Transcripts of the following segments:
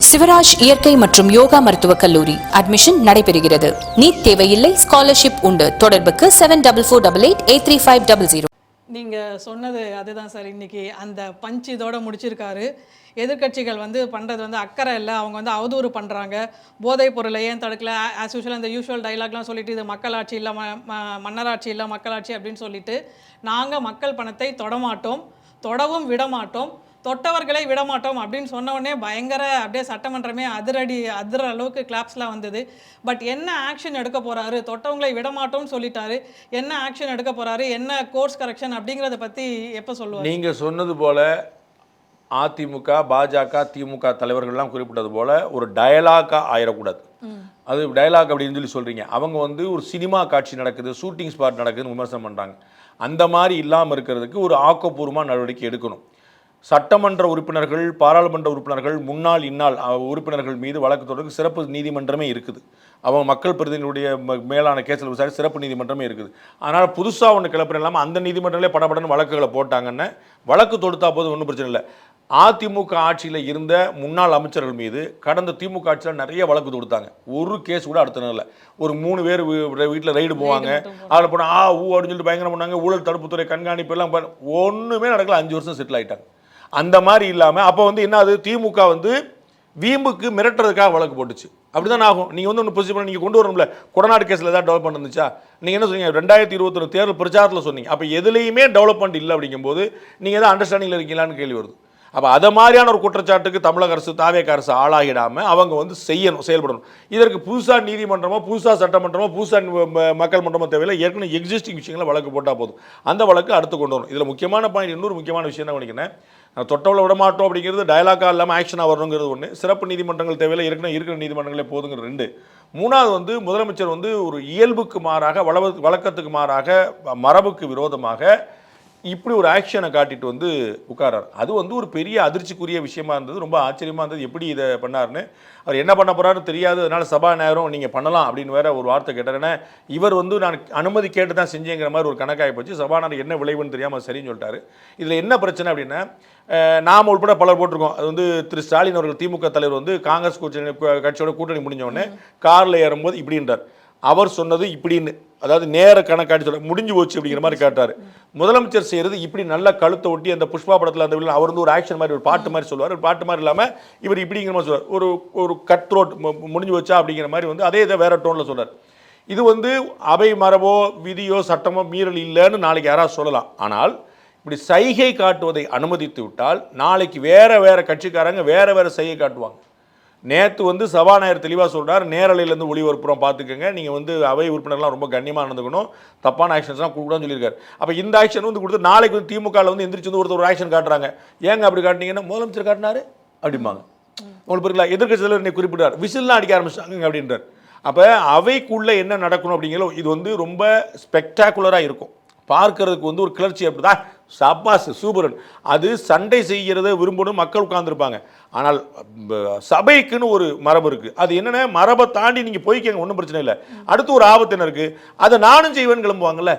சிவராஜ் இயற்கை மற்றும் யோகா மருத்துவக் கல்லூரி அட்மிஷன் நடைபெறுகிறது. நீட் தேவையில்லை, ஸ்காலர்ஷிப் உண்டு. தொடர்புக்கு 74488350. நீங்கள் சொன்னது அதுதான் சார். இன்றைக்கி அந்த பஞ்ச் இதோட முடிச்சிருக்காரு. எதிர்கட்சிகள் பண்ணுறது அக்கறை இல்லை, அவங்க அவதூறு பண்ணுறாங்க. போதைப் பொருளை ஏன் தடுக்கல, ஆஸ் யூஷுவல் அந்த யூஷுவல் டைலாக்லாம் சொல்லிட்டு இது மக்களாட்சி இல்லை, மன்னராட்சி இல்லை, மக்களாட்சி அப்படின்னு சொல்லிட்டு நாங்கள் மக்கள் பணத்தை தொடமாட்டோம், தொடவும் விடமாட்டோம், தொட்டவர்களை விடமாட்டோம் அப்படின்னு சொன்னோடனே பயங்கர அப்படியே சட்டமன்றமே அதிர அளவுக்கு கிளாப்ஸ்லாம் வந்தது. பட் என்ன ஆக்ஷன் எடுக்க போகிறாரு, தொட்டவங்களை விடமாட்டோம்னு சொல்லிட்டாரு, என்ன ஆக்ஷன் எடுக்க போகிறாரு, என்ன கோர்ஸ் கரெக்ஷன் அப்படிங்கிறத பற்றி எப்போ சொல்லுவார்? நீங்கள் சொன்னது போல் அதிமுக, பாஜக, திமுக தலைவர்கள்லாம் குறிப்பிட்டது போல் ஒரு டயலாக்காக ஆயிடக்கூடாது. அது டயலாக் அப்படின்னு சொல்கிறீங்க. அவங்க ஒரு சினிமா காட்சி நடக்குது, ஷூட்டிங் ஸ்பாட் நடக்குதுன்னு விமர்சனம் பண்ணுறாங்க. அந்த மாதிரி இல்லாமல் இருக்கிறதுக்கு ஒரு ஆக்கப்பூர்வமான நடவடிக்கை எடுக்கணும். சட்டமன்ற உறுப்பினர்கள், பாராளுமன்ற உறுப்பினர்கள், முன்னாள் இந்நாள் உறுப்பினர்கள் மீது வழக்கு தொடர்ந்து சிறப்பு நீதிமன்றமே இருக்குது. அவங்க மக்கள் பிரதிநிதியுடைய மேலான கேஸில் விசாரி சிறப்பு நீதிமன்றமே இருக்குது. அதனால் புதுசாக ஒன்று கிளப்புற இல்லாமல் அந்த நீதிமன்றங்களே படப்படன்னு வழக்குகளை போட்டாங்கன்னு வழக்கு தொடுத்தா போது ஒன்றும் பிரச்சனை இல்லை. அதிமுக ஆட்சியில் இருந்த முன்னாள் அமைச்சர்கள் மீது கடந்த திமுக ஆட்சியில் நிறைய வழக்கு தொடுத்தாங்க. ஒரு கேஸ் கூட அடுத்த நாளில் ஒரு 3 பேர் வீட்டில் ரைடு போவாங்க, அதில் போனால் அப்படின்னு சொல்லிட்டு பயங்கரம் பண்ணாங்க. ஊழல் தடுப்புத்துறை கண்காணிப்பு எல்லாம் ஒன்றுமே நடக்கல. 5 வருஷம் செட்டில் ஆகிட்டாங்க. அந்த மாதிரி இல்லாமல் அப்போ என்ன அது திமுக வீம்புக்கு மிரட்டுறதுக்காக வழக்கு போட்டுச்சு. அப்படி தான் ஆகும். நீங்கள் ஒன்று பொசிஷன் பண்ணி நீங்கள் கொண்டு வரணும்ல. கொடநாடு கேஸில் ஏதாவது டெவலப்மெண்ட் இருந்துச்சா? நீங்கள் என்ன சொன்னீங்க? 2021 தேர்தல் பிரச்சாரத்தில் சொன்னீங்க. அப்போ எதுலேயுமே டெவலப்மெண்ட் இல்லை அப்படிங்கும்போது நீங்கள் எதாவது அண்டர்ஸ்டாண்டிங்கில் இருக்கீங்களான்னு கேள்வி வருது. அப்போ அதை மாதிரியான ஒரு குற்றச்சாட்டுக்கு தமிழக அரசு, தாவேக அரசு ஆளாகிடாமல் அவங்க செயல்படணும். இதற்கு புதுசாக நீதிமன்றமோ, புதுசாக சட்டமன்றமோ, புதுசாக மக்கள் மன்றமோ தேவையில்லை. ஏற்கனவே எக்ஸிஸ்டிங் விஷயங்களை வழக்கு போட்டால் போதும். அந்த வழக்கு அடுத்து கொண்டு வரணும். இதில் முக்கியமான பாயிண்ட், இன்னொரு முக்கியமான விஷயம் என்ன நினைக்கிறேன், தொட்டவளை விடமாட்டோம் அப்படிங்கிறது டயலாக்காக இல்லாமல் ஆக்ஷனாக வரணுங்கிறது ஒன்று. சிறப்பு நீதிமன்றங்கள் தேவையில்லை, ஏற்கனவே இருக்கிற நீதிமன்றங்களே போதுங்கிற 2. மூணாவது முதலமைச்சர் ஒரு இயல்புக்கு மாறாக, வழக்கத்துக்கு மாறாக, மரபுக்கு விரோதமாக இப்படி ஒரு ஆக்ஷனை காட்டிட்டு உட்காரார். அது ஒரு பெரிய அதிர்ச்சிக்குரிய விஷயமா இருந்தது. ரொம்ப ஆச்சரியமாக இருந்தது எப்படி இதை பண்ணாருன்னு. அவர் என்ன பண்ண போகிறாருன்னு தெரியாது. அதனால் சபாநாயகரும் நீங்கள் பண்ணலாம் அப்படின்னு வேற ஒரு வார்த்தை கேட்டார். ஏன்னா இவர் நான் அனுமதி கேட்டு தான் செஞ்சேங்கிற மாதிரி ஒரு கணக்காகி போச்சு. சபாநாயகர் என்ன விளைவுன்னு தெரியாமல் சரின்னு சொல்லிட்டாரு. இதில் என்ன பிரச்சனை அப்படின்னா, நாம் உட்பட பலர் போட்டிருக்கோம். அது திரு ஸ்டாலின் அவர்கள், திமுக தலைவர் காங்கிரஸ் கட்சியோட கூட்டணி முடிஞ்சவொடனே காரில் ஏறும்போது இப்படின்றார். அவர் சொன்னது இப்படின்னு, அதாவது நேர கணக்காட்டி சொல்ல முடிஞ்சு போச்சு அப்படிங்கிற மாதிரி கேட்டார். முதலமைச்சர் செய்கிறது இப்படி நல்ல கழுத்தை ஒட்டி அந்த புஷ்பா படத்தில் அந்த அவர் ஒரு ஆக்ஷன் மாதிரி ஒரு பாட்டு மாதிரி சொல்லுவார். ஒரு பாட்டு மாதிரி இல்லாமல் இவர் இப்படிங்கிற மாதிரி சொல்லுவார். ஒரு கட் த்ரோட் முடிஞ்சு வச்சா அப்படிங்கிற மாதிரி அதே இதை வேற டோனில் சொல்கிறார். இது அவை மரபோ விதியோ சட்டமோ மீறல் இல்லைன்னு நாளைக்கு யாராவது சொல்லலாம். ஆனால் இப்படி சைகை காட்டுவதை அனுமதித்து விட்டால் நாளைக்கு வேற கட்சிக்காரங்க வேற சைகை காட்டுவாங்க. நேற்று சபாநாயகர் தெளிவாக சொல்கிறார், நேரலையிலேருந்து ஒளிபரப்புறோம் பார்த்துக்கோங்க, நீங்கள் அவை உறுப்பினர்லாம் ரொம்ப கண்ணியமாக நடந்துக்கணும், தப்பான ஆக்ஷன்ஸ்லாம் கொடுக்கூடாதுன்னு சொல்லியிருக்காரு. அப்போ இந்த ஆக்ஷன் கொடுத்து நாளைக்கு திமுகவில் எந்திரிச்சு ஒருத்தர் ஒரு ஆக்ஷன் காட்டுறாங்க. ஏங்க அப்படி காட்டினீங்கன்னா முதலமைச்சர் காட்டினாரு அப்படிம்பாங்க. உங்களுக்கு புரியல? எதிர்க்கட்சி தலைவர் என்னை குறிப்பிட்டார், விசில்லாம் அடிக்க ஆரம்பிச்சாங்க அப்படின்றார். அப்போ அவைக்குள்ளே என்ன நடக்கணும் அப்படிங்கிறது இது ரொம்ப ஸ்பெக்டாகுலராக இருக்கும். பார்க்கறதுக்கு ஒரு கிளர்ச்சி அப்படிதா சபாஸ் சூப்பரன். அது சண்டை செய்கிறத விரும்பணும் மக்கள் உட்கார்ந்துருப்பாங்க. ஆனால் சபைக்குன்னு ஒரு மரபு இருக்குது. அது என்னென்ன மரபை தாண்டி நீங்கள் போய்க்கங்க, ஒன்றும் பிரச்சனை இல்லை. அடுத்து ஒரு ஆபத்து என்ன இருக்குது, அதை நானும் செய்வேன்னு கிளம்புவாங்கல்ல.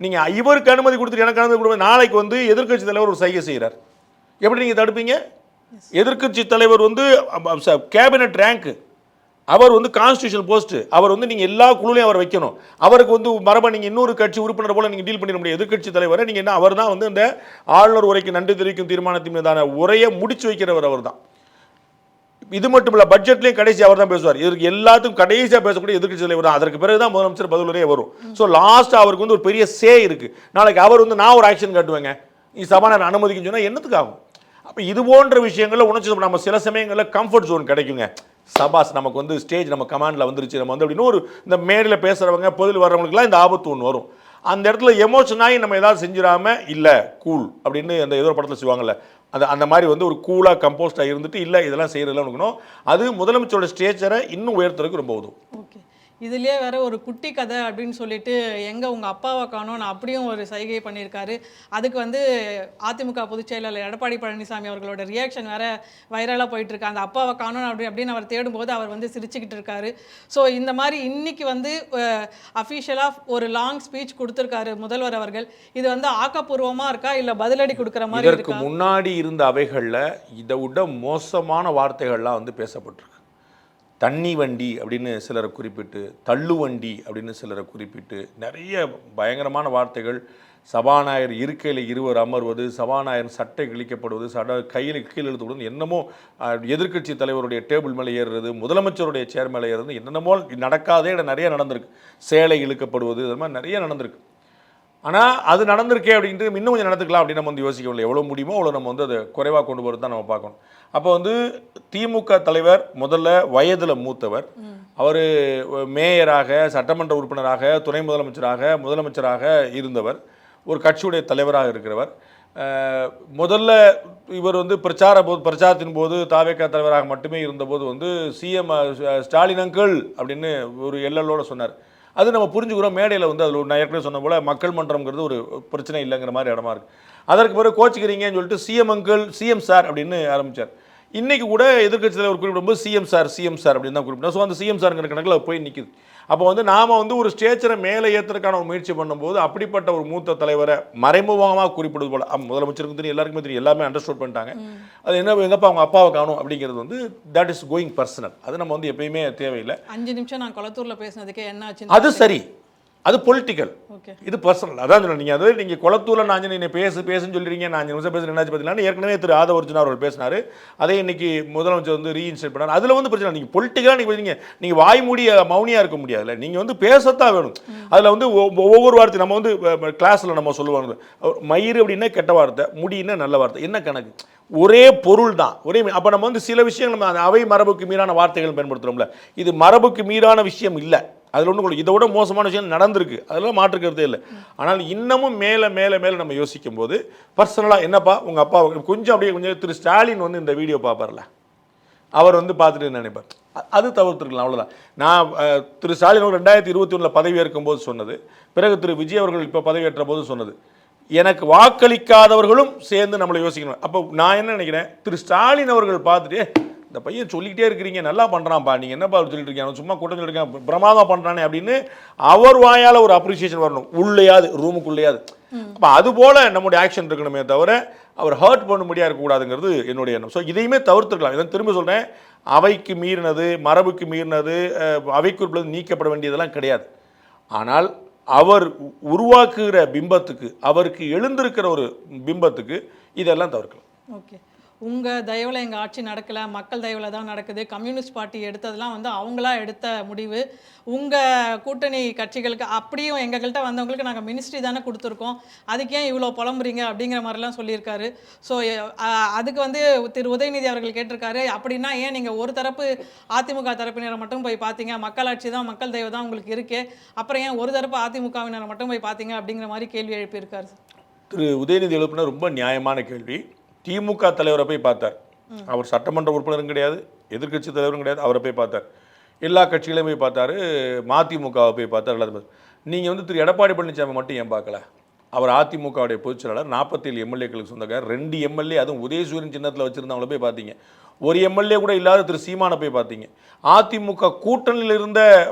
நீங்கள் இவருக்கு அனுமதி கொடுத்துட்டு எனக்கு அனுமதி கொடுப்பேன். நாளைக்கு எதிர்க்கட்சி தலைவர் ஒரு சைகை செய்கிறார், எப்படி நீங்கள் தடுப்பீங்க? எதிர்க்கட்சி தலைவர் கேபினட் ரேங்க், அவர் கான்ஸ்டியூஷன் போஸ்ட், அவர் நீங்கள் எல்லா குழுலையும் அவர் வைக்கணும். அவருக்கு மரபை நீங்கள் இன்னொரு கட்சி உறுப்பினர் போல நீங்கள் டீல் பண்ணிட முடியாது. எதிர்க்கட்சி தலைவரை நீங்கள் என்ன, அவர் தான் இந்த ஆளுநர் உரைக்கு நன்றி தெரிவிக்கும் தீர்மானத்தின் மீதான உரையை முடிச்சு வைக்கிறவர் அவர் தான். இது மட்டும் இல்லை, பட்ஜெட்லேயும் கடைசி அவர் தான் பேசுவார். இதற்கு எல்லாத்துக்கும் கடைசியாக பேசக்கூடிய எதிர்க்கட்சி தலைவர் தான். அதற்கு பிறகு தான் முதலமைச்சர் பதில் உரையே வரும். ஸோ லாஸ்ட்டாக அவருக்கு ஒரு பெரிய சே இருக்குது. நாளைக்கு அவர் நான் ஒரு ஆக்ஷன் காட்டுவேங்க, நீ சபாநாயகர் அனுமதிக்குன்னு சொன்னால் என்னத்துக்கு ஆகும்? அப்போ இது போன்ற விஷயங்களில் உணர்ச்சி நம்ம சில சமயங்களில் கம்ஃபர்ட் ஜோன் கிடைக்குங்க. சபாஸ் நமக்கு ஸ்டேஜ் நம்ம கமாண்டில் வந்துருச்சு, நம்ம அப்படின்னு ஒரு இந்த மேடையில் பேசுகிறவங்க பொதுவில் வர்றவங்களுக்குலாம் இந்த ஆபத்து ஒன்று வரும். அந்த இடத்துல எமோஷன் ஆகி நம்ம ஏதாவது செஞ்சிடாமல் இல்லை கூல் அப்படின்னு அந்த ஏதோ படத்தில் செய்வாங்கல்ல, அந்த மாதிரி ஒரு கூலாக கம்போஸ்டாக இருந்துட்டு இல்லை இதெல்லாம் செய்கிறதுலாம் இருக்கணும். அது முதலமைச்சரோட ஸ்டேச்சரை இன்னும் உயர்த்துறதுக்கு ரொம்ப உதவும். ஓகே, இதுலயே வேற ஒரு குட்டி கதை அப்படின்னு சொல்லிட்டு எங்க உங்க அப்பாவை காணோம் அப்படியும் ஒரு சைகை பண்ணியிருக்காரு. அதுக்கு வந்து அதிமுக பொதுச் செயலாளர் எடப்பாடி பழனிசாமி அவர்களோட ரியாக்ஷன் வேற வைரலாக போயிட்டு இருக்கு. அந்த அப்பாவை காணோம் அப்படின்னு அவர் தேடும்போது அவர் வந்து சிரிச்சுக்கிட்டு இருக்காரு. ஸோ இந்த மாதிரி இன்னைக்கு வந்து அஃபிஷியலாக ஒரு லாங் ஸ்பீச் கொடுத்துருக்காரு முதல்வர் அவர்கள். இது வந்து ஆக்கப்பூர்வமா இருக்கா இல்லை பதிலடி கொடுக்குற மாதிரி இதற்கு இருக்கா? முன்னாடி இருந்த அவைகளில் இதை விட மோசமான வார்த்தைகள்லாம் வந்து பேசப்பட்டிருக்கு. தண்ணி வண்டி அப்படின்னு சிலரை குறிப்பிட்டு, தள்ளு வண்டி அப்படின்னு சிலரை குறிப்பிட்டு நிறைய பயங்கரமான வார்த்தைகள். சபாநாயகர் இருக்கையில் இருவர் அமர்வது, சபாநாயகர் சட்டை கிழிக்கப்படுவது, கையில் கீழ் எழுத்துவிடுவது, என்னமோ எதிர்க்கட்சி தலைவருடைய டேபிள் மேலே ஏறுறது, முதலமைச்சருடைய சேர் மேலே ஏறுறது, என்னென்னமோ நடக்காதே இடம் நிறைய நடந்திருக்கு. சேலை இழுக்கப்படுவது, இது மாதிரி நிறைய நடந்திருக்கு. ஆனால் அது நடந்திருக்கே அப்படின்ட்டு இன்னும் கொஞ்சம் நடந்துக்கலாம் அப்படின்னு நம்ம வந்து யோசிக்கவில்லை. எவ்வளோ முடியுமோ அவ்வளோ நம்ம வந்து அதை குறைவாக கொண்டு போகிறது தான் நம்ம பார்க்கணும். அப்போ வந்து திமுக தலைவர் முதல்ல வயதில் மூத்தவர், அவர் மேயராக, சட்டமன்ற உறுப்பினராக, துணை முதலமைச்சராக இருந்தவர், ஒரு கட்சியுடைய தலைவராக இருக்கிறவர். முதல்ல இவர் வந்து பிரச்சாரத்தின் போது தாவேகா தலைவராக மட்டுமே இருந்தபோது வந்து சிஎம் ஸ்டாலின் அங்கிள் அப்படின்னு ஒரு எல்லோட சொன்னார். அது நம்ம புரிஞ்சுக்கிறோம். மேடையில் வந்து அதில் நான் ஏற்கனவே சொன்ன போல் மக்கள் மன்றம்ங்கிறது ஒரு பிரச்சனை இல்லைங்கிற மாதிரி இடமா இருக்குது. அதற்கு பிறகு கோச்சிக்கிறீங்கன்னு சொல்லிட்டு சிஎம் அங்கிள், சிஎம் சார் அப்படின்னு ஆரம்பித்தார். இன்றைக்கி கூட எதிர்க்கட்சி தலைவர் குறிப்பிடும்போது சிஎம் சார் அப்படின்னு தான் குறிப்பிட்டோம். ஸோ அந்த சிஎம் சாருங்கிற கணக்கில் போய் நிற்குது. அப்போ வந்து நாம் வந்து ஒரு ஸ்டேச்சரை மேலே ஏற்றுறதுக்கான ஒரு முயற்சி பண்ணும்போது அப்படிப்பட்ட ஒரு மூத்த தலைவரை மறைமுகமாக குறிப்பிடுவது போல் முதலமைச்சருக்கு தெரியும், எல்லாருக்குமே தெரியும், எல்லாமே அண்டர்ஸ்டாண்ட் பண்ணிட்டாங்க. அது என்ன எங்கப்பா அவங்க அப்பாவை காணும் அப்படிங்கிறது வந்து தட் இஸ் கோயிங் பர்சனல். அது நம்ம வந்து எப்பயுமே தேவையில்லை. 5 நிமிஷம் நான் குளத்தூரில் பேசினதுக்கே என்ன ஆச்சு? அது சரி, அது பொலிட்டிக்கல், இது பர்சனல். அதான் சொல்ல நீங்கள் அது நீங்கள் குளத்தூரில் நான் நீ பேசுன்னு சொல்லிடுறீங்க, நான் 5 நிமிஷம் பேசுகிறேன் என்னாச்சு பார்த்தீங்கன்னா ஏற்கனவே திரு ஆதவர்ஜுனா அவர்கள் பேசினார். அதே இன்னைக்கு முதலமைச்சர் வந்து ரீஇன்ஸ்டேட் பண்ணார். அதில் வந்து பிரச்சனை நீங்கள் பொலிட்டிக்கலாக நீங்கள் வாய் மூடி மௌனியாக இருக்க முடியாதுல்ல, நீங்கள் வந்து பேசத்தான் வேணும். அதில் வந்து ஒவ்வொரு வார்த்தை நம்ம வந்து கிளாஸில் நம்ம சொல்லுவாங்க, மயிறு அப்படின்னா கெட்ட வார்த்தை, முடின்னா நல்ல வார்த்தை, என்ன கணக்கு? ஒரே பொருள் தான், ஒரே. அப்போ நம்ம வந்து சில விஷயங்கள் நம்ம அவை மரபுக்கு மீறான வார்த்தைகள் பயன்படுத்துகிறோம்ல, இது மரபுக்கு மீறான விஷயம் இல்லை. அதில் ஒன்றும் இதை விட மோசமான விஷயம் நடந்திருக்கு, அதெல்லாம் மாற்றுக்கிறதே இல்லை. ஆனால் இன்னமும் மேலே மேலே மேலே நம்ம யோசிக்கும் போது பர்சனலாக என்னப்பா உங்கள் அப்பா கொஞ்சம் அப்படியே கொஞ்சம் திரு ஸ்டாலின் வந்து இந்த வீடியோ பார்ப்பார்ல, அவர் வந்து பார்த்துட்டு நினைப்பார், அது தவிர்த்துருக்கலாம், அவ்வளோதான். நான் திரு ஸ்டாலின் 2021 பதவி ஏற்கும் போது சொன்னது, பிறகு திரு விஜய் அவர்கள் இப்போ பதவியேற்ற போது சொன்னது, எனக்கு வாக்களிக்காதவர்களும் சேர்ந்து நம்மளை யோசிக்கணும். அப்போ நான் என்ன நினைக்கிறேன், திரு ஸ்டாலின் அவர்கள் பார்த்துட்டு இந்த பையன் சொல்லிக்கிட்டே இருக்கிறீங்க, நல்லா பண்ணுறான்ப்பா, நீங்கள் என்னப்பா சொல்லிட்டு இருக்கீங்க, சும்மா கூட்டம் சொல்லியிருக்கேன், பிரமாதம் பண்ணுறானே அப்படின்னு அவர் வாயால் ஒரு அப்ரிசியேஷன் வரணும், உள்ளேயாது ரூமுக்குள்ளேயாது. அப்போ அதுபோல் நம்முடைய ஆக்ஷன் இருக்கணுமே தவிர அவர் ஹர்ட் பண்ண முடியாது இருக்கக்கூடாதுங்கிறது என்னுடைய எண்ணம். ஸோ இதையுமே தவிர்த்துக்கலாம். இதை திரும்ப சொல்கிறேன், அவைக்கு மீறினது, மரபுக்கு மீறினது, அவைக்குறிப்பில் நீக்கப்பட வேண்டியதெல்லாம் கிடையாது. ஆனால் அவர் உருவாக்குகிற பிம்பத்துக்கு, அவருக்கு எழுந்திருக்கிற ஒரு பிம்பத்துக்கு இதெல்லாம் தவிர்க்கலாம். ஓகே, உங்கள் தயவில் எங்கள் ஆட்சி நடக்கலை, மக்கள் தயவில் தான் நடக்குது, கம்யூனிஸ்ட் பார்ட்டி எடுத்ததெல்லாம் வந்து அவங்களா எடுத்த முடிவு, உங்கள் கூட்டணி கட்சிகளுக்கு அப்படியும் எங்கள்கிட்ட வந்தவங்களுக்கு நாங்கள் மினிஸ்ட்ரி தானே கொடுத்துருக்கோம், அதுக்கே இவ்வளோ புலம்புறீங்க அப்படிங்கிற மாதிரிலாம் சொல்லியிருக்காரு. ஸோ அதுக்கு வந்து திரு உதயநிதி அவர்கள் கேட்டிருக்காரு, அப்படின்னா ஏன் நீங்கள் ஒரு தரப்பு அதிமுக தரப்பினரை மட்டும் போய் பார்த்தீங்க, மக்களாட்சி தான் மக்கள் தயவு தான் உங்களுக்கு இருக்கே, அப்புறம் ஏன் ஒரு தரப்பு அதிமுகவினரை மட்டும் போய் பார்த்தீங்க அப்படிங்கிற மாதிரி கேள்வி எழுப்பியிருக்காரு. திரு உதயநிதி எழுப்பின ரொம்ப நியாயமான கேள்வி. திமுக தலைவரை போய் பார்த்தார், அவர் சட்டமன்ற உறுப்பினரும் கிடையாது, எதிர்க்கட்சி தலைவரும் கிடையாது, அவரை போய் பார்த்தார். எல்லா கட்சிகளையும் போய் பார்த்தாரு, மதிமுகவை போய் பார்த்தார், எல்லாத்தையும். நீங்கள் வந்து திரு எடப்பாடி பழனிசாமி மட்டும் ஏன் பார்க்கல? அவர் அதிமுகவுடைய பொதுச் செயலாளர், 47 எம்எல்ஏக்களுக்கு சொந்தக்காரர், 2 எம்எல்ஏ அதுவும் உதயசூரியன் சின்னத்தில் வச்சுருந்தவங்கள போய் பார்த்தீங்க. ஒரு எம்எல்ஏ கூட இல்லாத திரு சீமானை போய் பார்த்தீங்க. அதிமுக கூட்டணியில் இருந்த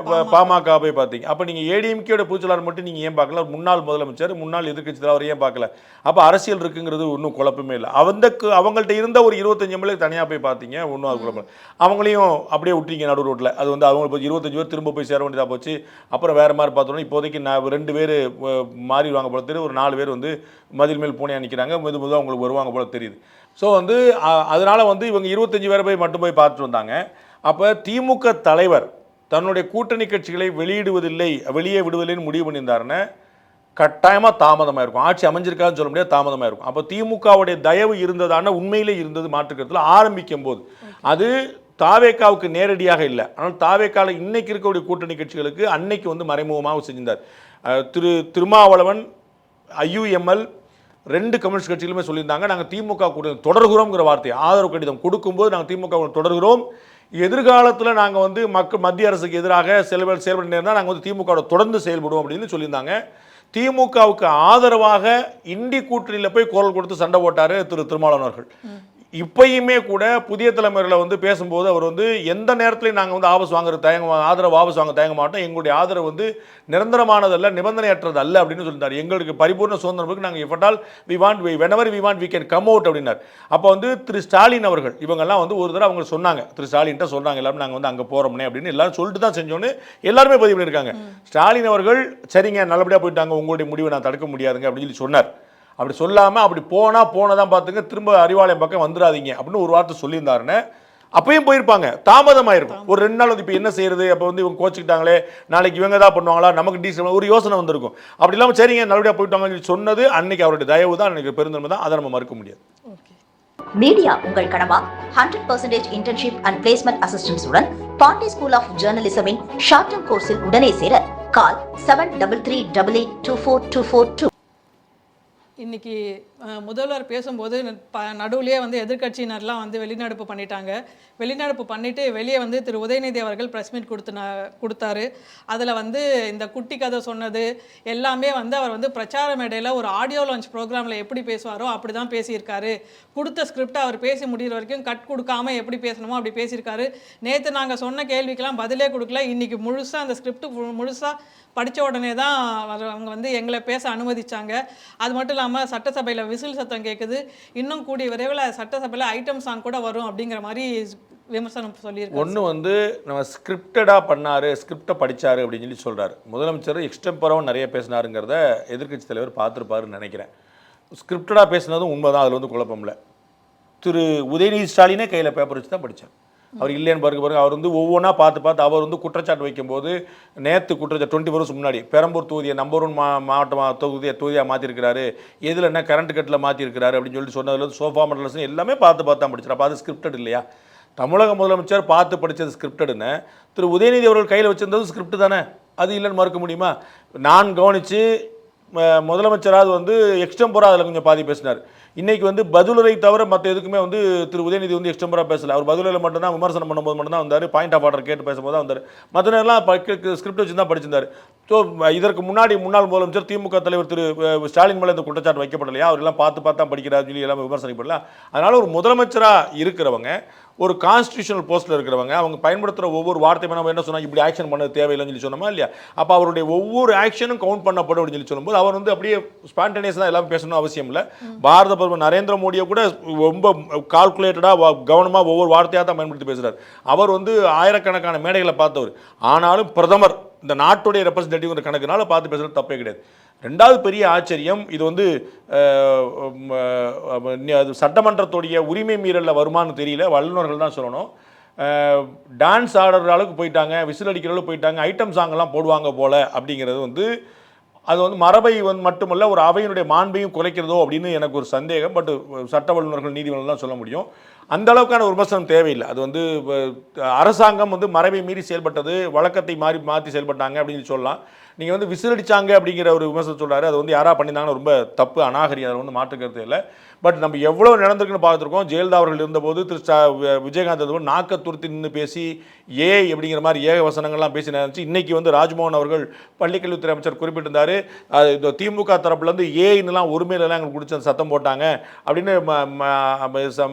பாமக போய் பார்த்தீங்க. அப்போ நீங்கள் ஏடிஎம்கேயோட பொதுச்செயலாளர் மட்டும் நீங்கள் ஏன் பார்க்கல? முன்னாள் முதலமைச்சர், முன்னாள் எதிர்க்கட்சி தலைவர் ஏன் பார்க்கல? அப்போ அரசியல் இருக்குங்கிறது ஒன்றும் குழப்பமே இல்லை. அவங்கள்ட்ட இருந்த ஒரு 25 எம்எல்ஏ தனியாக போய் பார்த்தீங்க, ஒன்றும் அது குழப்பம். அவங்களையும் அப்படியே விட்டீங்க நடு ரோட்டில். அது வந்து அவங்க 25 பேர் திரும்ப போய் சேர வேண்டியதாக போச்சு. அப்புறம் வேறு மாதிரி பார்த்தோன்னா இப்போதைக்கு 2 பேர் மாறிடுவாங்க போல தெரியுது, ஒரு 4 பேர் வந்து மதில் மேல் பூனையாக நிற்கிறாங்க, மெதுவாக அவங்களுக்கு வருவாங்க போல தெரியுது. ஸோ வந்து அதனால் வந்து இவங்க 25 பேரை போய் மட்டும் போய் பார்த்துட்டு வந்தாங்க. அப்போ திமுக தலைவர் தன்னுடைய கூட்டணி கட்சிகளை வெளியே விடுவதில்லைன்னு முடிவு பண்ணியிருந்தாருன்னு கட்டாயமாக தாமதமாக இருக்கும். ஆட்சி அமைஞ்சிருக்காதுன்னு சொல்ல முடியாது, தாமதமாக இருக்கும். அப்போ திமுகவுடைய தயவு இருந்ததான உண்மையிலே இருந்தது மாற்றுக்கிறதுல ஆரம்பிக்கும் போது அது தாவேக்காவுக்கு நேரடியாக இல்லை. ஆனால் தாவேக்காவில் இன்னைக்கு இருக்கக்கூடிய கூட்டணி கட்சிகளுக்கு அன்னைக்கு வந்து மறைமுகமாக செஞ்சிருந்தார். திருமாவளவன், IUML 2 கம்யூனிஸ்ட் கட்சிகளுமே சொல்லியிருந்தாங்க, நாங்கள் திமுக கூட தொடர்கிறோம்ங்கிற வார்த்தையை ஆதரவு கடிதம் கொடுக்கும்போது நாங்கள் திமுக தொடர்கிறோம், எதிர்காலத்தில் நாங்கள் வந்து மத்திய அரசுக்கு எதிராக செயல்பட நேர்ந்தால் நாங்கள் வந்து திமுக தொடர்ந்து செயல்படுவோம் அப்படின்னு சொல்லியிருந்தாங்க. திமுகவுக்கு ஆதரவாக இண்டி கூட்டணியில் போய் குரல் கொடுத்து சண்டை போட்டார் திருமாவளவன் அவர்கள். இப்பயுமே கூட புதிய தலைமுறையில் வந்து பேசும்போது அவர் வந்து எந்த நேரத்துலையும் நாங்கள் வந்து ஆதரவு வாபஸ் வாங்க தயங்க மாட்டோம், எங்களுடைய ஆதரவு வந்து நிரந்தரமானதல்ல, நிபந்தனையற்றது அல்ல அப்படின்னு சொல்லிட்டார். எங்களுக்கு பரிபூர்ண சுதந்திரத்துக்கு நாங்கள் இஃபட்டால் whenever we want we can come out அப்படின்னார். அப்போ வந்து திரு ஸ்டாலின் அவர்கள் இவங்கெல்லாம் வந்து ஒரு தடவை அவங்க சொன்னாங்க, திரு ஸ்டாலின்ட்ட சொல்கிறாங்க எல்லாரும் நாங்கள் வந்து அங்கே போகிறோம்னே அப்படின்னு எல்லாரும் சொல்லிட்டு தான் செஞ்சோன்னு எல்லாருமே பதிவு பண்ணியிருக்காங்க. ஸ்டாலின் அவர்கள் சரிங்க நல்லபடியாக போயிட்டாங்க, உங்களுடைய முடிவை நான் தடுக்க முடியாதுங்க அப்படின்னு சொல்லி சொன்னார். அப்படி சொல்லாமல் அப்படி போனதான் பார்த்துங்க, திரும்ப அறிவாலயம் பக்கம் வந்துடாதீங்க அப்படின்னு ஒரு வார்த்தை சொல்லியிருந்தாருன்னு அப்பயும் போயிருப்பாங்க. தாமதமாயிருக்கும். ஒரு 2 நாள் வந்து இப்போ என்ன செய்யறது, அப்போ வந்து இவங்க கோச்சிக்கிட்டாங்களே, நாளைக்கு இவங்க தான் பண்ணுவாங்களா, நமக்கு டீசல் ஒரு யோசனை வந்திருக்கும். அப்படி இல்லாமல் சரிங்க நல்லபடியாக போயிட்டாங்கன்னு சொன்னது அன்னைக்கு அவருடைய தயவு தான், அன்னைக்கு பெருந்தன்மை தான், அதை நம்ம மறுக்க முடியாது. மீடியா உங்கள் கனவா? 100% இன்டர்ன்ஷிப் அண்ட் பிளேஸ்மெண்ட் அசிஸ்டன்ஸ் உடன் பாண்டி ஸ்கூல் ஆஃப் ஜேர்னலிசமின் ஷார்ட் டர்ம் கோர்ஸில் உடனே சேர கால் 7338242422. இன்னைக்கு முதல்வர் பேசும்போது நடுவுலேயே வந்து எதிர்க்கட்சியினர்லாம் வந்து வெளிநடப்பு பண்ணிட்டாங்க. வெளிநடப்பு பண்ணிவிட்டு வெளியே வந்து திரு உதயநிதி அவர்கள் ப்ரெஸ் மீட் கொடுத்தாரு. அதில் வந்து இந்த குட்டி கதை சொன்னது எல்லாமே வந்து அவர் வந்து பிரச்சார மேடையில் ஒரு ஆடியோ லான்ச் ப்ரோக்ராமில் எப்படி பேசுவாரோ அப்படி தான் பேசியிருக்காரு. கொடுத்த ஸ்கிரிப்டை அவர் பேசி முடிகிற வரைக்கும் கட் கொடுக்காமல் எப்படி பேசணுமோ அப்படி பேசியிருக்காரு. நேற்று நாங்கள் சொன்ன கேள்விக்கெல்லாம் பதிலே கொடுக்கல. இன்றைக்கி முழுசாக அந்த ஸ்கிரிப்ட் முழுசாக படித்த உடனே தான் அவங்க வந்து எங்களை பேச அனுமதிச்சாங்க. அது மட்டும் இல்லாமல் சட்டசபையில் விசில் சத்தம் கேட்குது, இன்னும் கூடிய விரைவில் சட்டசபையில் ஐட்டம் சாங் கூட வரும் அப்படிங்கிற மாதிரி விமர்சனம் சொல்லியிருக்காரு. ஒன்று வந்து நம்ம ஸ்கிரிப்டடாக பண்ணார், ஸ்கிரிப்டை படித்தார் அப்படின்னு சொல்லி சொல்கிறார். முதலமைச்சர் எக்ஸ்டெம்பராகவும் நிறைய பேசினாருங்கிறத எதிர்க்கட்சி தலைவர் பார்த்துருப்பாருன்னு நினைக்கிறேன். ஸ்கிரிப்டடாக பேசினதும் உண்மை தான், அதில் வந்து குழப்பம் இல்லை. திரு உதயநிதி ஸ்டாலினே கையில் பேப்பர் வச்சு தான் படித்தார். அவர் இல்லைன்னு பாருங்க அவர் வந்து ஒவ்வொன்றா பார்த்து அவர் வந்து குற்றச்சாட்டு வைக்கும்போது நேற்று குற்றச்சாட்டு 20 வருஷம் முன்னாடி பெரம்பூர் தொகுதியை நம்பர் 1 மாவட்டமாக தொகுதியாக மாற்றிருக்கிறாரு, எதில் என்ன கரண்ட் கட்டில் மாற்றிருக்கிறாரு அப்படின்னு சொல்லி சொன்னதுல சோஃபா மண்டலஸ் எல்லாமே பார்த்து தான் படிச்சார். அப்போ அது ஸ்கிரிப்டட் இல்லையா? தமிழக முதலமைச்சர் பார்த்து படித்தது ஸ்கிரிப்டடுன்னு திரு உதயநிதி அவர்கள் கையில் வச்சிருந்தது ஸ்கிரிப்ட் தானே, அது இல்லைன்னு மறுக்க முடியுமா? நான் கவனித்து முதலமைச்சராவது வந்து எக்ஸ்டெம்பராக அதில் கொஞ்சம் பாதி பேசினார். இன்றைக்கி வந்து பதிலுரை தவிர மற்ற எதுக்குமே வந்து திரு உதயநிதி வந்து எக்ஸ்டெம்பராக பேசலை. அவர் பதிலுரையில் மட்டும்தான் விமர்சனம் பண்ணும்போது மட்டும்தான் வந்தார், பாயிண்ட் ஆஃப் ஆர்டர் கேட்டு பேசும்போது தான் வந்தார். மற்ற நேரம்லாம் ஸ்கிரிப்ட் வச்சு தான் படிச்சிருந்தார். ஸோ இதற்கு முன்னாடி முன்னாள் முதலமைச்சர் திமுக தலைவர் திரு ஸ்டாலின் மேலே இந்த குற்றச்சாட்டு வைக்கப்படலையா? அவர் எல்லாம் பார்த்து தான் படிக்கிறார் சொல்லி எல்லாம் விமர்சனிக்கப்படல. அதனால் ஒரு முதலமைச்சராக இருக்கிறவங்க, ஒரு கான்ஸ்டியூஷனல் போஸ்ட்டில் இருக்கிறவங்க, அவங்க பயன்படுத்துகிற ஒவ்வொரு வார்த்தையுமே நம்ம என்ன சொன்னால் இப்படி ஆக்ஷன் பண்ண தேவையில்லைன்னு சொல்லி சொன்னோமா இல்லையா? அப்போ அவருடைய ஒவ்வொரு ஆக்ஷனும் கவுண்ட் பண்ணப்படும் அப்படின்னு சொல்லி சொல்லும்போது அவர் வந்து அப்படியே ஸ்பான்டேனியஸாக எல்லாம் பேசணும் அவசியம் இல்லை. பாரத பிரதமர் நரேந்திர மோடியை கூட ரொம்ப கால்குலேட்டடாக கவனமாக ஒவ்வொரு வார்த்தையாக தான் பயன்படுத்தி பேசுகிறார். அவர் வந்து ஆயிரக்கணக்கான மேடைகளை பார்த்தவர். ஆனாலும் பிரதமர் இந்த நாட்டுடைய ரெப்ரஸன்டேட்டிவ் கணக்குனால பார்த்து பேசுகிறது தப்பே கிடையாது. ரெண்டாவது பெரிய ஆச்சரியம், இது வந்து சட்டமன்றத்துடைய உரிமை மீறலில் வருமானு தெரியல, வல்லுநர்கள் தான் சொல்லணும். டான்ஸ் ஆடுற அளவுக்கு போயிட்டாங்க, விசில் அடிக்கிற அளவுக்கு போயிட்டாங்க, ஐட்டம் சாங்கெல்லாம் போடுவாங்க போல் அப்படிங்கிறது வந்து அது வந்து மரபை மட்டுமல்ல ஒரு அவையினுடைய மாண்பையும் குலைக்கிறதோ அப்படின்னு எனக்கு ஒரு சந்தேகம். பட் சட்ட வல்லுநர்கள் நீதிமன்றம் தான் சொல்ல முடியும். அந்த அளவுக்கான ஒரு விமர்சனம் தேவையில்லை. அது வந்து அரசாங்கம் வந்து மரபை மீறி செயல்பட்டது, வழக்கத்தை மாற்றி செயல்பட்டாங்க அப்படின்னு சொல்லலாம். நீங்கள் வந்து விசிலடிச்சாங்க அப்படிங்கிற ஒரு விமர்சனம் சொல்கிறாரு, அது வந்து யாராக பண்ணியிருந்தாங்கன்னா ரொம்ப தப்பு, அநாகரிகம், அதில் வந்து மாற்றுக்கிறது இல்லை. பட் நம்ம எவ்வளோ நடந்திருக்குன்னு பார்த்துருக்கோம். ஜெயலலிதா அவர்கள் இருந்தபோது விஜயகாந்த் இருந்தபோது நாக்க துருத்தி நின்று பேசி அப்படிங்கிற மாதிரி ஏக வசனங்கள்லாம் பேசி நினைச்சு இன்றைக்கி வந்து ராஜ்மோகன் அவர்கள் பள்ளிக்கல்வித்துறை அமைச்சர் குறிப்பிட்டிருந்தார், அது இந்த திமுக தரப்புலேருந்து இன்னெல்லாம் ஒருமையிலலாம் எங்களுக்கு குடிச்ச சத்தம் போட்டாங்க அப்படின்னு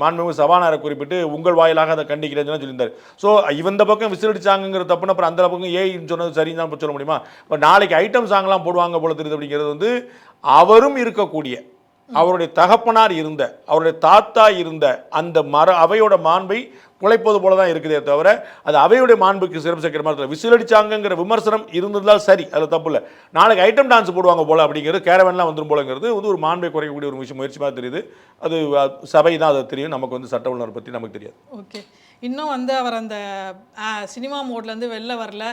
மாண்புமிகு சபாநாயகரை குறிப்பிட்டு உங்கள் வாயிலாக அதை கண்டிக்கிறேன்னு சொல்லியிருந்தார். ஸோ இந்த பக்கம் விசிலடிச்சாங்கிற தப்புன்னு அப்புறம் அந்த பக்கம் ஏன்னு சொன்னது சரின்னு தான் சொல்ல முடியுமா? இப்போ நாளைக்கு ஐட்டம் சாங்லாம் போடுவாங்க போல தெரியுது அப்படிங்கிறது வந்து அவரும் இருக்கக்கூடிய அவருடைய தகப்பனார் இருந்த அவருடைய தாத்தா இருந்த அந்த அவையோட மாண்பை குலைப்பது போல தான் இருக்குதே தவிர அது அவையுடைய மாண்புக்கு சிறப்பு சேர்க்கிற மாதிரி விசிலடிச்சாங்கிற விமர்சனம் இருந்ததால் சரி, அதில் தப்பு இல்லை. நாளைக்கு ஐட்டம் டான்ஸ் போடுவாங்க போல அப்படிங்கிறது கேரவன்லாம் வந்துடும் போலங்கிறது வந்து ஒரு மாண்பை குறைக்கக்கூடிய ஒரு விஷயம் முயற்சி மாதிரி தெரியுது. அது சபை தான் அதை தெரியும், நமக்கு வந்து சட்ட ஒழுங்கை பற்றி நமக்கு தெரியாது. ஓகே, இன்னும் வந்து அவர் அந்த சினிமா மோட்லேருந்து வெளில வரல,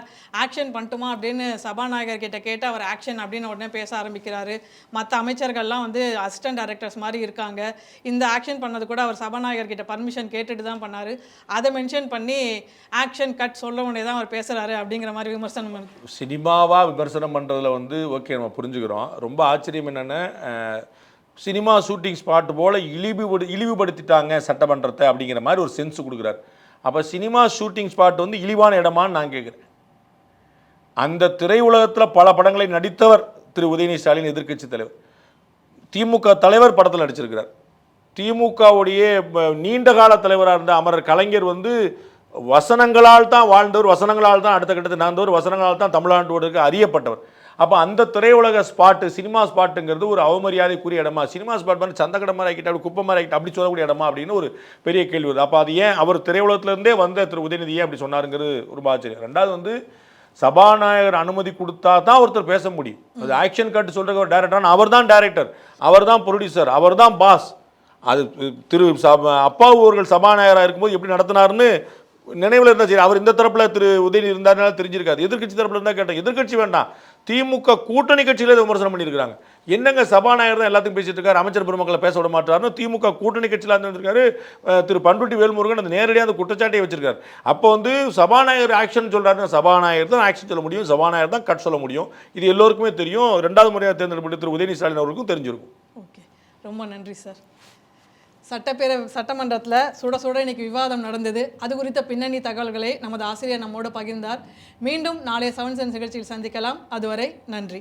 ஆக்ஷன் பண்ணட்டுமா அப்படின்னு சபாநாயகர் கிட்ட கேட்டு அவர் ஆக்ஷன் அப்படின்னு உடனே பேச ஆரம்பிக்கிறாரு. மற்ற அமைச்சர்கள்லாம் வந்து அசிஸ்டன்ட் டைரக்டர்ஸ் மாதிரி இருக்காங்க. இந்த ஆக்ஷன் பண்ணது கூட அவர் சபாநாயகர் கிட்ட பர்மிஷன் கேட்டுட்டு தான் பண்ணார். அதை மென்ஷன் பண்ணி ஆக்ஷன் கட் சொல்ல உடனே தான் அவர் பேசுகிறாரு அப்படிங்கிற மாதிரி விமர்சனம். சினிமாவாக விமர்சனம் பண்ணுறதுல வந்து ஓகே நம்ம புரிஞ்சுக்கிறோம். ரொம்ப ஆச்சரியம் என்னென்னா சினிமா ஷூட்டிங் ஸ்பாட் போல் இழிவுபடுத்திட்டாங்க சட்டமன்றத்தை அப்படிங்கிற மாதிரி ஒரு சென்ஸ் கொடுக்குறாரு. அப்போ சினிமா ஷூட்டிங் ஸ்பாட் வந்து இழிவான இடமான்னு நான் கேட்குறேன். அந்த திரையுலகத்தில் பல படங்களை நடித்தவர் திரு உதயநிதி ஸ்டாலின், எதிர்க்கட்சி தலைவர். திமுக தலைவர் படத்தில் நடிச்சிருக்கிறார். திமுகவுடைய நீண்ட கால தலைவராக இருந்த அமரர் கலைஞர் வந்து வசனங்களால் தான் வாழ்ந்தவர், வசனங்களால் தான் அடுத்த கட்டத்தை நடந்தவர், வசனங்களால் தான் தமிழ்நாட்டோருக்கு அறியப்பட்டவர். அப்போ அந்த திரையுலக ஸ்பாட்டு, சினிமா ஸ்பாட்டுங்கிறது ஒரு அவமரியாதைக்குரிய இடமா, சினிமா ஸ்பாட் மாதிரி சந்தக்கடை மாதிரி ஆக்கிட்டு அப்படி குப்பை மாதிரி ஆக்கிட்டு அப்படி சொல்லக்கூடிய இடமா அப்படின்னு ஒரு பெரிய கேள்வி வருது. அப்போ அது ஏன் அவர் திரையுலகத்திலேருந்தே வந்த திரு உதயநிதியே அப்படி சொன்னாருங்கிறது ஒரு ஆச்சரியம். ரெண்டாவது வந்து சபாநாயகர் அனுமதி கொடுத்தா தான் ஒருத்தர் பேச முடியும். அது ஆக்ஷன் கட் சொல்கிற ஒரு டேரக்டர், அவர் தான் டேரக்டர், அவர் தான் ப்ரொடியூசர், அவர் தான் பாஸ். அது திரு அப்பாவு அவர்கள் சபாநாயகராக இருக்கும்போது எப்படி நடத்தினார்னு நினைவில் இருந்தால் சரி. அவர் இந்த தரப்பில் திரு உதயநிதி இருந்தாருனால தெரிஞ்சிருக்காது. எதிர்கட்சி தரப்பில் இருந்தால் கேட்டேன். எதிர்கட்சி வேண்டாம், திமுக கூட்டணி கட்சியிலே விமர்சனம் பண்ணியிருக்காங்க. என்னங்க சபாநாயகர் தான் எல்லாத்துக்கும் பேசிட்டு இருக்காரு, அமைச்சர் பெருமக்களை பேச விட மாட்டாருன்னு திமுக கூட்டணி கட்சியில் இருந்திருக்காரு. திரு பண்ருட்டி வேல்முருகன் அந்த நேரடியாக அந்த குற்றச்சாட்டையை வச்சிருக்காரு. அப்போ வந்து சபாநாயகர் ஆக்ஷன் சொல்றாருன்னா சபாநாயகர் தான் ஆக்ஷன் சொல்ல முடியும், சபாநாயகர் தான் கட் சொல்ல முடியும். இது எல்லோருக்குமே தெரியும். 2வது முறையாக தேர்ந்தெடுக்கப்பட்ட திரு உதயநிதி ஸ்டாலின் அவர்களுக்கும் தெரிஞ்சிருக்கும். ஓகே, ரொம்ப நன்றி சார். சட்டமன்றத்தில் சுட சுட இன்னைக்கு விவாதம் நடந்தது. அது குறித்த பின்னணி தகவல்களை நமது ஆசிரியர் நம்மோடு பகிர்ந்தார். மீண்டும் நாளைய 7 சென்ஸ் நிகழ்ச்சியில் சந்திக்கலாம். அதுவரை நன்றி.